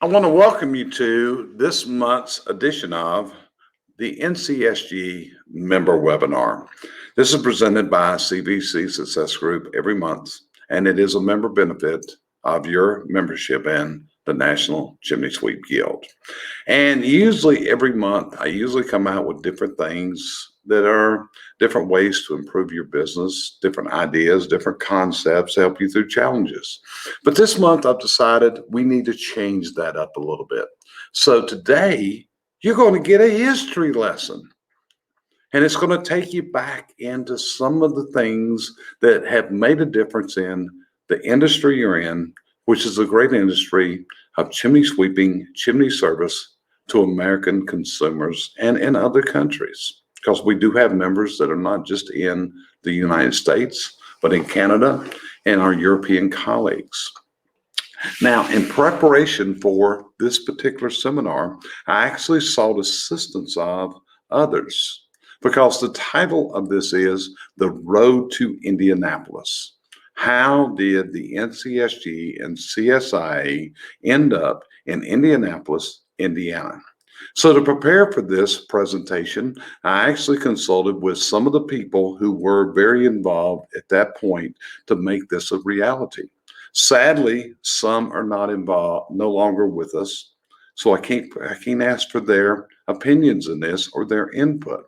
I want to welcome you to this month's edition of the NCSG member webinar. This is presented by CVC Success Group every month, and it is a member benefit of your membership in the National Chimney Sweep Guild. And usually every month, I usually come out with different things that are different ways to improve your business, different ideas, different concepts to help you through challenges. But this month I've decided we need to change that up a little bit. So today you're going to get a history lesson. And it's going to take you back into some of the things that have made a difference in the industry you're in, which is a great industry of chimney sweeping, chimney service to American consumers and in other countries. Because we do have members that are not just in the United States, but in Canada and our European colleagues. Now, in preparation for this particular seminar, I actually sought assistance of others because the title of this is The Road to Indianapolis. How did the NCSG and CSIA end up in Indianapolis, Indiana? So to prepare for this presentation, I actually consulted with some of the people who were very involved at that point to make this a reality. Sadly, some are not involved, no longer with us. So I can't ask for their opinions in this or their input.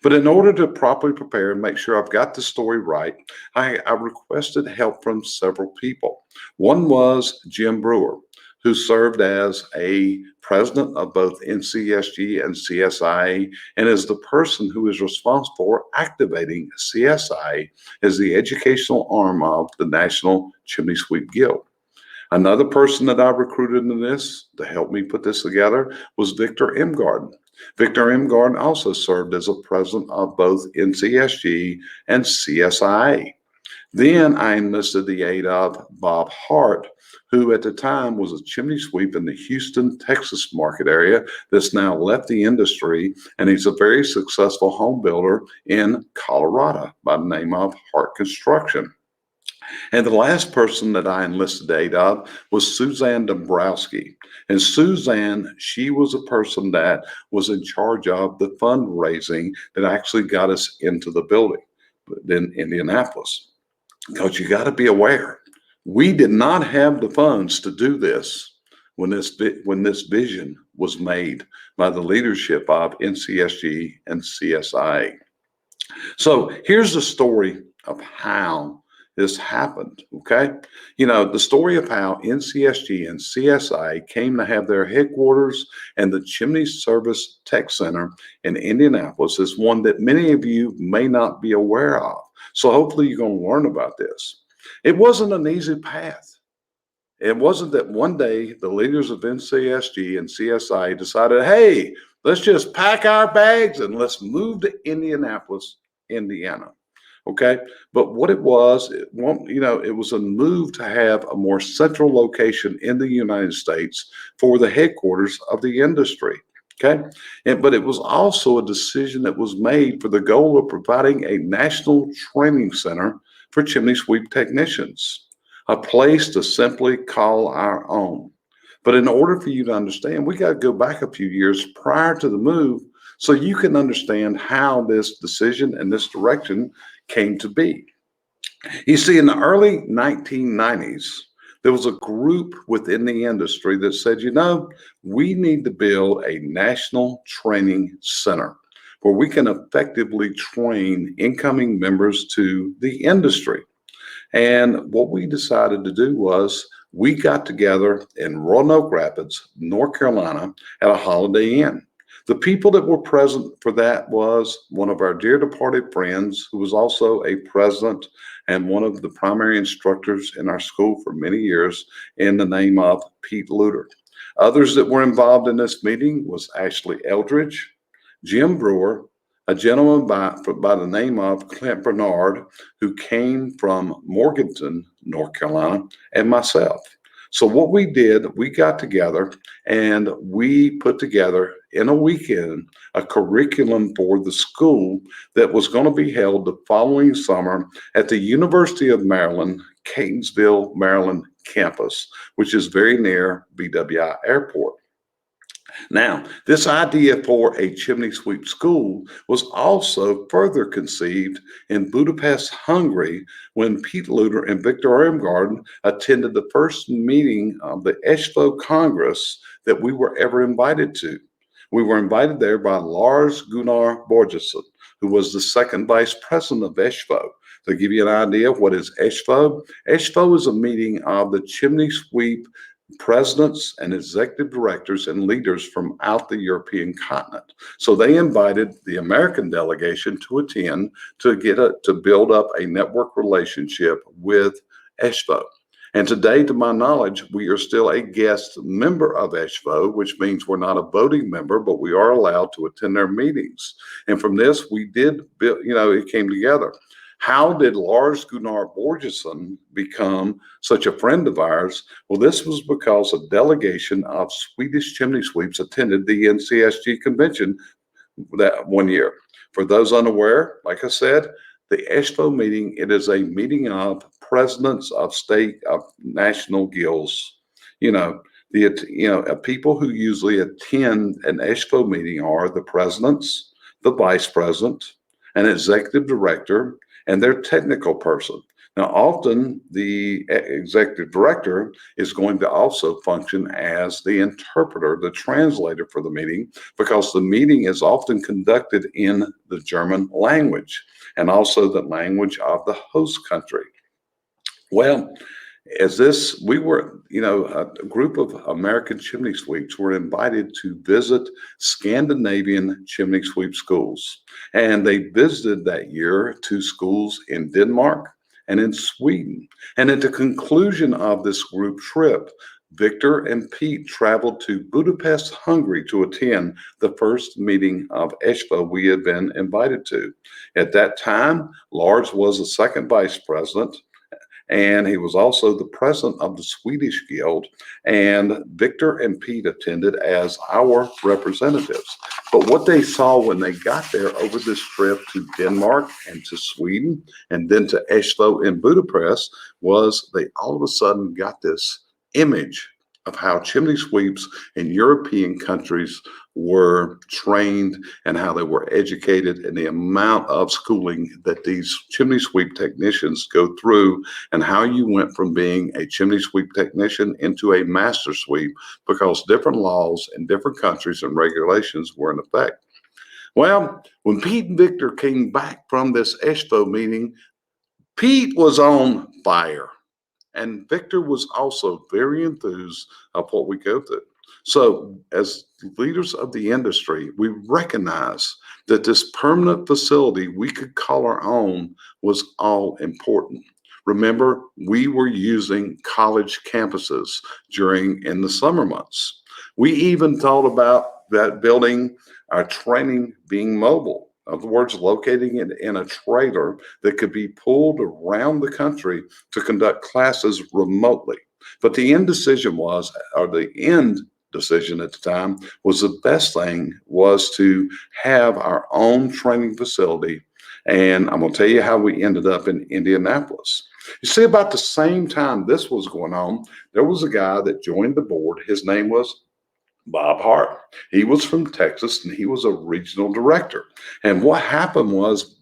But in order to properly prepare and make sure I've got the story right, I requested help from several people. One was Jim Brewer, who served as a president of both NCSG and CSIA, and is the person who is responsible for activating CSIA as the educational arm of the National Chimney Sweep Guild. Another person that I recruited in this to help me put this together was Victor M. Garden. Victor M. Garden also served as a president of both NCSG and CSIA. Then I enlisted the aid of Bob Hart, who at the time was a chimney sweep in the Houston, Texas market area that's now left the industry, and he's a very successful home builder in Colorado by the name of Hart Construction. And the last person that I enlisted aid of was Suzanne Dombrowski. And Suzanne, she was a person that was in charge of the fundraising that actually got us into the building in Indianapolis. Because you got to be aware, we did not have the funds to do this when this vision was made by the leadership of NCSG and CSIA. So here's the story of how this happened, okay? You know, the story of how NCSG and CSI came to have their headquarters and the Chimney Service Tech Center in Indianapolis is one that many of you may not be aware of. So hopefully you're going to learn about this. It wasn't an easy path. It wasn't that one day the leaders of NCSG and CSI decided, hey, let's just pack our bags and let's move to Indianapolis, Indiana. Okay, but what it was, it was a move to have a more central location in the United States for the headquarters of the industry. Okay, but it was also a decision that was made for the goal of providing a national training center for chimney sweep technicians, a place to simply call our own. But in order for you to understand, we got to go back a few years prior to the move so you can understand how this decision and this direction came to be. You see, in the early 1990s, there was a group within the industry that said, we need to build a national training center where we can effectively train incoming members to the industry. And what we decided to do was we got together in Roanoke Rapids, North Carolina at a Holiday Inn. The people that were present for that was one of our dear departed friends who was also a president and one of the primary instructors in our school for many years in the name of Pete Luter. Others that were involved in this meeting was Ashley Eldridge, Jim Brewer, a gentleman by the name of Clint Bernard, who came from Morganton, North Carolina, and myself. So what we did, we got together and we put together in a weekend a curriculum for the school that was going to be held the following summer at the University of Maryland, Catonsville, Maryland campus, which is very near BWI Airport. Now, this idea for a chimney sweep school was also further conceived in Budapest, Hungary, when Pete Luter and Victor Irmgard attended the first meeting of the ESFO Congress that we were ever invited to. We were invited there by Lars Gunnar Borgesson, who was the second vice president of ESFO. To give you an idea of what is ESFO, ESFO is a meeting of the chimney sweep presidents and executive directors and leaders from out the European continent. So they invited the American delegation to attend to build up a network relationship with ESFO. And today, to my knowledge, we are still a guest member of ESFO, which means we're not a voting member, but we are allowed to attend their meetings. And from this, we did build, it came together. How did Lars Gunnar Borgesson become such a friend of ours? Well, this was because a delegation of Swedish chimney sweeps attended the NCSG convention that one year. For those unaware, like I said, the ESFO meeting, it is a meeting of presidents of state, of national guilds. People who usually attend an ESFO meeting are the presidents, the vice president, an executive director, and their technical person. Now, often the executive director is going to also function as the interpreter, the translator for the meeting, because the meeting is often conducted in the German language and also the language of the host country. Well, we were, a group of American chimney sweeps were invited to visit Scandinavian chimney sweep schools. And they visited that year 2 schools in Denmark and in Sweden. And at the conclusion of this group trip, Victor and Pete traveled to Budapest, Hungary to attend the first meeting of ESFO we had been invited to. At that time, Lars was the second vice president, and he was also the president of the Swedish Guild, and Victor and Pete attended as our representatives. But what they saw when they got there over this trip to Denmark and to Sweden and then to ESFO in Budapest was they all of a sudden got this image of how chimney sweeps in European countries were trained and how they were educated and the amount of schooling that these chimney sweep technicians go through and how you went from being a chimney sweep technician into a master sweep because different laws in different countries and regulations were in effect. Well, when Pete and Victor came back from this ESFO meeting, Pete was on fire. And Victor was also very enthused of what we go through. So as leaders of the industry, we recognize that this permanent facility we could call our own was all important. Remember, we were using college campuses in the summer months. We even thought about that building, our training being mobile. In other words, locating it in a trailer that could be pulled around the country to conduct classes remotely. But the end decision at the time was the best thing was to have our own training facility. And I'm going to tell you how we ended up in Indianapolis. You see, about the same time this was going on, there was a guy that joined the board. His name was Bob Hart. He was from Texas and he was a regional director. And what happened was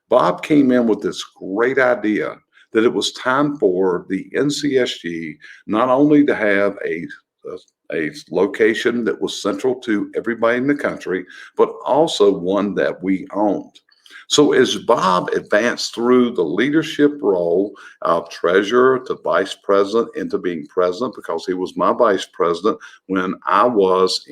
Bob came in with this great idea that it was time for the NCSG not only to have a location that was central to everybody in the country, but also one that we owned. So as Bob advanced through the leadership role of treasurer to vice president into being president, because he was my vice president when I was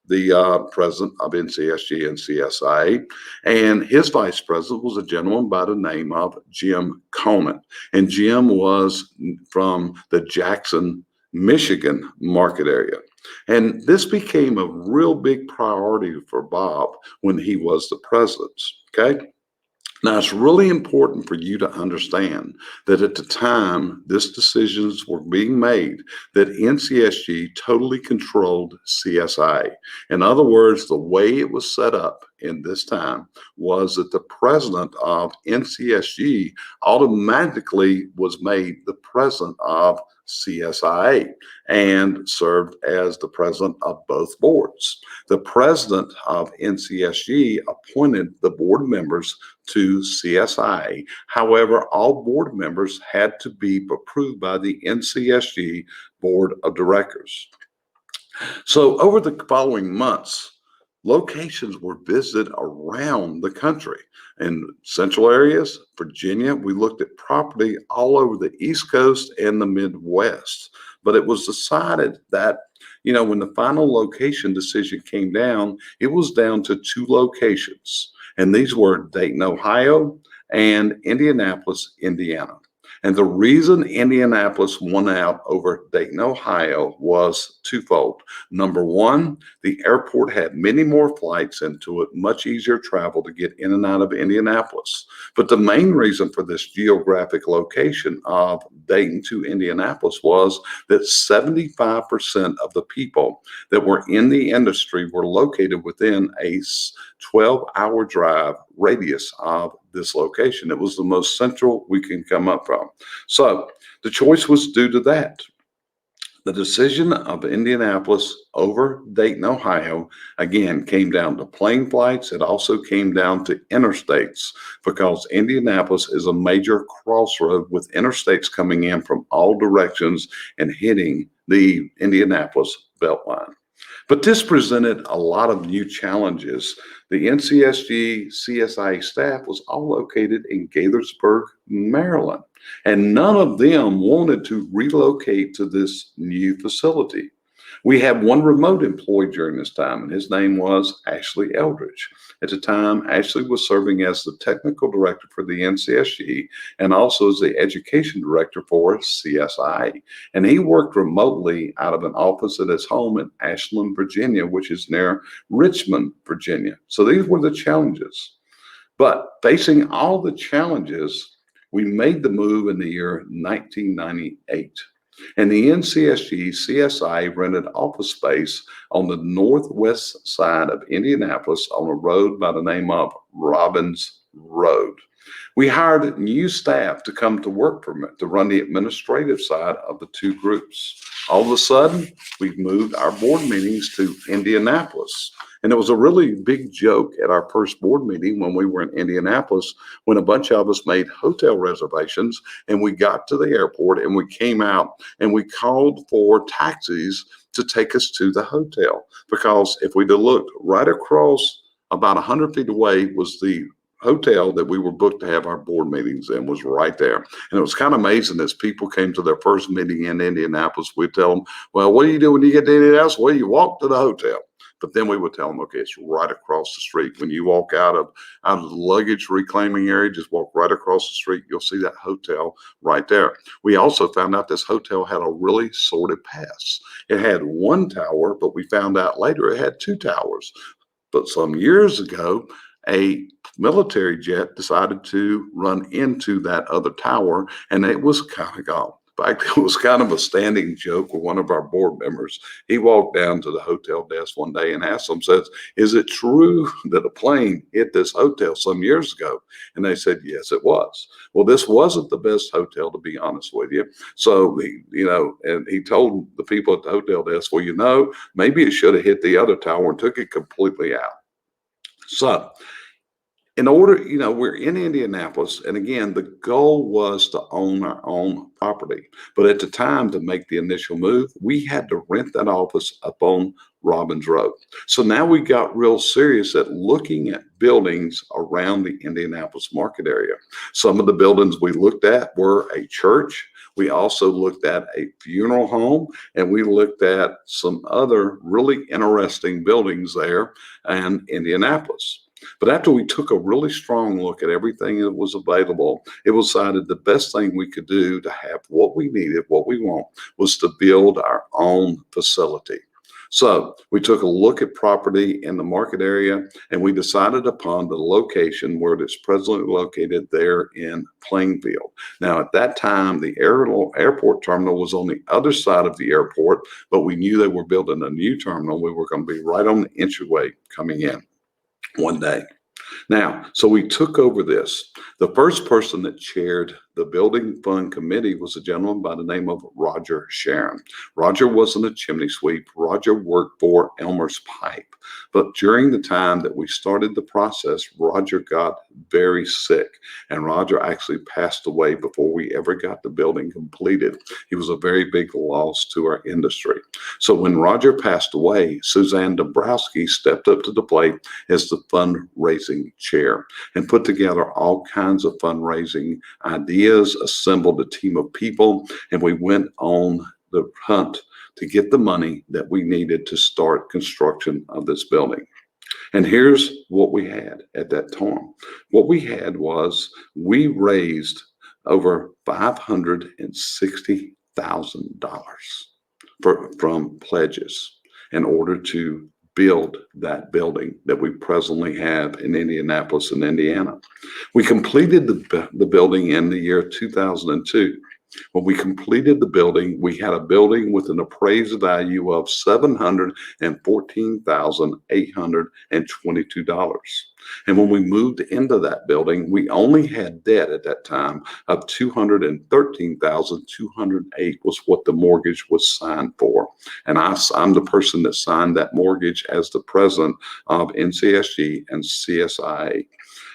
the president of NCSG and CSIA, and his vice president was a gentleman by the name of Jim Conan, and Jim was from the Jackson, Michigan market area. And this became a real big priority for Bob when he was the president, okay? Now, it's really important for you to understand that at the time this decisions were being made, that NCSG totally controlled CSI. In other words, the way it was set up in this time was that the president of NCSG automatically was made the president of CSIA and served as the president of both boards. The president of NCSG appointed the board members to CSIA. However, all board members had to be approved by the NCSG Board of Directors. So over the following months, locations were visited around the country. In central areas, Virginia, we looked at property all over the East Coast and the Midwest. But it was decided that, when the final location decision came down, it was down to two locations. And these were Dayton, Ohio, and Indianapolis, Indiana. And the reason Indianapolis won out over Dayton, Ohio was twofold. Number one, the airport had many more flights into it, much easier travel to get in and out of Indianapolis. But the main reason for this geographic location of Dayton to Indianapolis was that 75% of the people that were in the industry were located within a 12-hour drive radius of this location. It was the most central we can come up from. So the choice was due to that. The decision of Indianapolis over Dayton, Ohio, again, came down to plane flights. It also came down to interstates because Indianapolis is a major crossroad with interstates coming in from all directions and hitting the Indianapolis Beltline. But this presented a lot of new challenges. The NCSG CSI staff was all located in Gaithersburg, Maryland, and none of them wanted to relocate to this new facility. We had one remote employee during this time, and his name was Ashley Eldridge. At the time, Ashley was serving as the technical director for the NCSG and also as the education director for CSI. And he worked remotely out of an office at his home in Ashland, Virginia, which is near Richmond, Virginia. So these were the challenges. But facing all the challenges, we made the move in the year 1998. And the NCSG CSI rented office space on the northwest side of Indianapolis on a road by the name of Robbins Road. We hired new staff to come to work to run the administrative side of the two groups. All of a sudden, we moved our board meetings to Indianapolis. And it was a really big joke at our first board meeting when we were in Indianapolis, when a bunch of us made hotel reservations and we got to the airport and we came out and we called for taxis to take us to the hotel. Because if we'd have looked right across about 100 feet away was the hotel that we were booked to have our board meetings in, was right there. And it was kind of amazing as people came to their first meeting in Indianapolis, we'd tell them, well, what do you do when you get to Indianapolis? Well, you walk to the hotel. But then we would tell them, okay, it's right across the street. When you walk out of the luggage reclaiming area, just walk right across the street. You'll see that hotel right there. We also found out this hotel had a really sordid past. It had one tower, but we found out later it had two towers. But some years ago, a military jet decided to run into that other tower, and it was kind of gone. In fact, it was kind of a standing joke with one of our board members. He walked down to the hotel desk one day and asked them, says, is it true that a plane hit this hotel some years ago? And they said, yes, it was. Well, this wasn't the best hotel, to be honest with you. So, and he told the people at the hotel desk, well, maybe it should have hit the other tower and took it completely out. So, in order, we're in Indianapolis, and again, the goal was to own our own property. But at the time, to make the initial move, we had to rent that office up on Robbins Road. So now we got real serious at looking at buildings around the Indianapolis market area. Some of the buildings we looked at were a church. We also looked at a funeral home, and we looked at some other really interesting buildings there in Indianapolis. But after we took a really strong look at everything that was available, it was decided the best thing we could do to have what we needed, what we want, was to build our own facility. So we took a look at property in the market area, and we decided upon the location where it's presently located there in Plainfield. Now, at that time, the airport terminal was on the other side of the airport, but we knew they were building a new terminal. We were going to be right on the entryway coming in. one day. Now, so we took over this. The first person that chaired the building fund committee was a gentleman by the name of Roger Sharon. Roger wasn't a chimney sweep. Roger worked for Elmer's Pipe. But during the time that we started the process, Roger got very sick, and Roger actually passed away before we ever got the building completed. He was a very big loss to our industry. So when Roger passed away, Suzanne Dombrowski stepped up to the plate as the fundraising chair and put together all kinds of fundraising ideas, assembled a team of people, and we went on the hunt to get the money that we needed to start construction of this building. And here's what we had at that time. What we had was we raised over $560,000 from pledges in order to build that building that we presently have in Indianapolis and Indiana. We completed the building in the year 2002. When we completed the building, we had a building with an appraised value of $714,822. And when we moved into that building, we only had debt at that time of $213,208 was what the mortgage was signed for. And I'm the person that signed that mortgage as the president of NCSG and CSIA.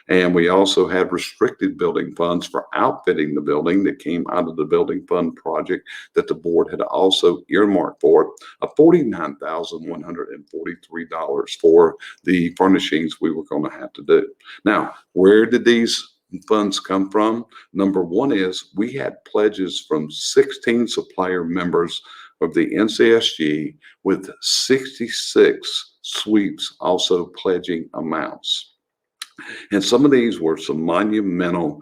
And we also had restricted building funds for outfitting the building that came out of the building fund project that the board had also earmarked for it, of $49,143 for the furnishings we were going to have to do. Now, where did these funds come from? Number one is we had pledges from 16 supplier members of the NCSG with 66 sweeps also pledging amounts. And some of these were some monumental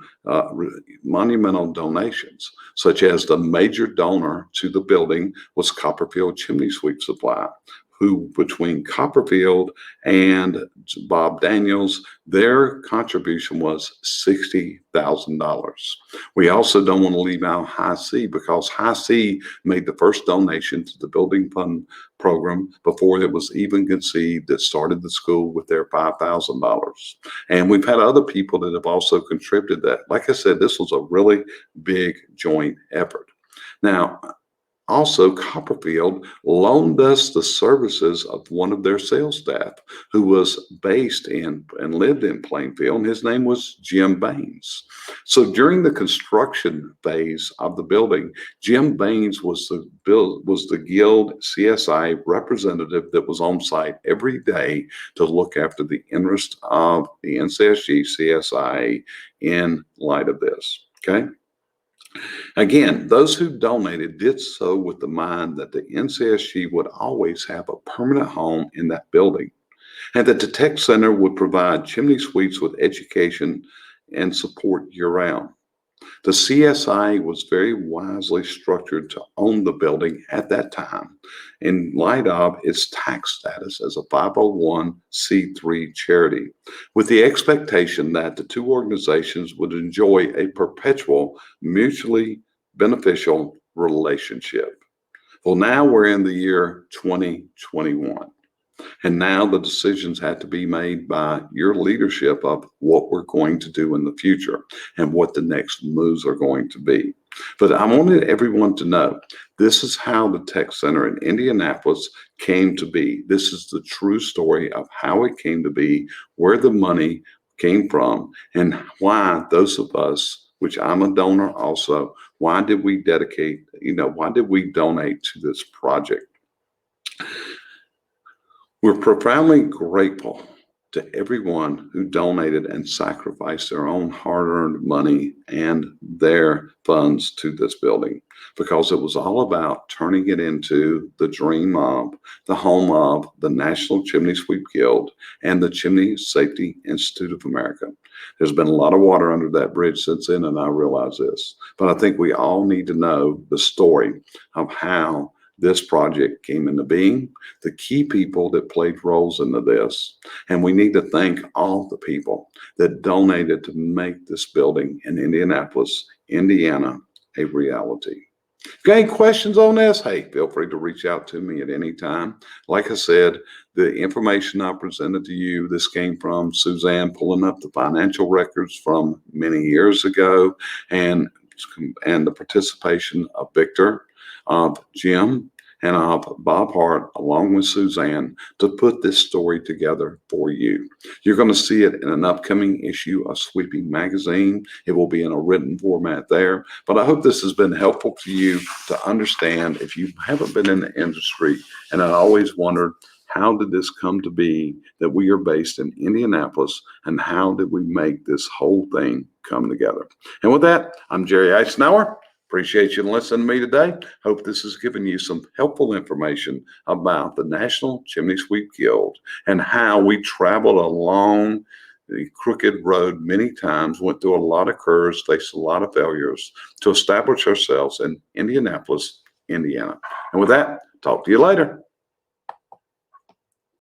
donations, such as the major donor to the building was Copperfield Chimney Sweep Supply, who between Copperfield and Bob Daniels, their contribution was $60,000. We also don't want to leave out High C, because High C made the first donation to the building fund program before it was even conceived, that started the school with their $5,000. And we've had other people that have also contributed that. Like I said, this was a really big joint effort. Now, also, Copperfield loaned us the services of one of their sales staff who was based in and lived in Plainfield, and his name was Jim Baines. So during the construction phase of the building, Jim Baines was the Guild CSI representative that was on site every day to look after the interest of the NCSG CSI in light of this. Okay. Again, those who donated did so with the mind that the NCSG would always have a permanent home in that building, and that the Tech Center would provide chimney sweeps with education and support year-round. The CSI was very wisely structured to own the building at that time in light of its tax status as a 501c3 charity, with the expectation that the two organizations would enjoy a perpetual, mutually beneficial relationship. Well, now we're in the year 2021. And now the decisions had to be made by your leadership of what we're going to do in the future and what the next moves are going to be. But I wanted everyone to know this is how the Tech Center in Indianapolis came to be. This is the true story of how it came to be, where the money came from, and why those of us, which I'm a donor also, why did we donate to this project? We're profoundly grateful to everyone who donated and sacrificed their own hard-earned money and their funds to this building, because it was all about turning it into the dream of, the home of the National Chimney Sweep Guild and the Chimney Safety Institute of America. There's been a lot of water under that bridge since then, and I realize this. But I think we all need to know the story of how this project came into being, the key people that played roles into this. And we need to thank all the people that donated to make this building in Indianapolis, Indiana, a reality. If you got any questions on this, hey, feel free to reach out to me at any time. Like I said, the information I presented to you, this came from Suzanne pulling up the financial records from many years ago, and the participation of Victor, of Jim, and of Bob Hart, along with Suzanne, to put this story together for you. You're going to see it in an upcoming issue of Sweeping Magazine. It will be in a written format there. But I hope this has been helpful to you to understand if you haven't been in the industry. And I always wondered, how did this come to be that we are based in Indianapolis, and how did we make this whole thing come together? And with that, I'm Jerry Eisenhower. Appreciate you listening to me today. Hope this has given you some helpful information about the National Chimney Sweep Guild and how we traveled along the crooked road many times, went through a lot of curves, faced a lot of failures to establish ourselves in Indianapolis, Indiana. And with that, talk to you later.